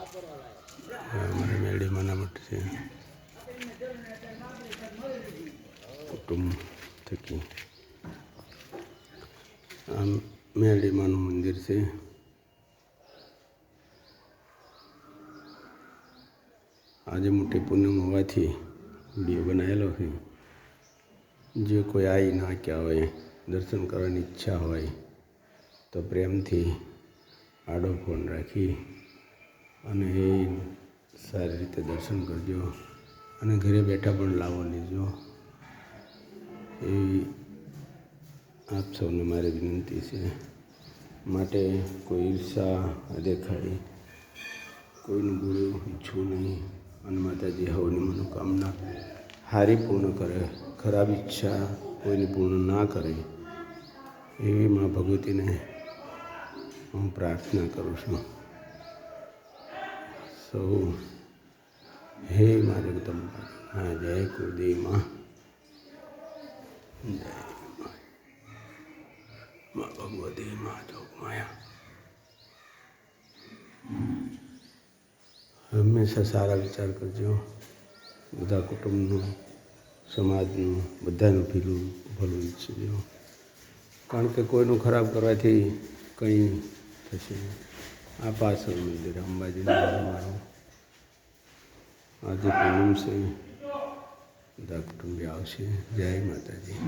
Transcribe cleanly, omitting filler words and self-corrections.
અમારે મેળીમાં નામટ છે કુટુંબ થકી. આ મેળીમાનું મંદિર છે. આજે મોટી પૂનમ હોવાથી વિડીયો બનાવેલો છે. જે કોઈ આવી ના ક્યાં હોય, દર્શન કરવાની ઈચ્છા હોય તો પ્રેમથી આડો ફોન રાખી અને એ સારી રીતે દર્શન કરજો અને ઘરે બેઠા પણ લાવો લેજો એવી આપ સૌને મારી વિનંતી છે. માટે કોઈ ઈર્ષા દેખાડી કોઈનું બુરું ઈચ્છવું નહીં અને માતાજી હવની મનોકામના હારી પૂર્ણ કરે, ખરાબ ઈચ્છા કોઈની પૂર્ણ ના કરે એવી મા ભગવતીને હું પ્રાર્થના કરું છું. સૌ હે મા જગદંબા, હા જય કુળદેવી માં, જય મા ભગવતી, મા જોગમાયા. હંમેશા સારા વિચાર કરજો. બધા કુટુંબનું, સમાજનું, બધાનું ભલું ઈચ્છજો. કારણ કે કોઈનું ખરાબ કરવાથી કંઈ થશે. આ પાછળ મંદિર અંબાજીનું મારું આજે પૂનમ છે. બધા કુટુંબી આવશે. જય માતાજી.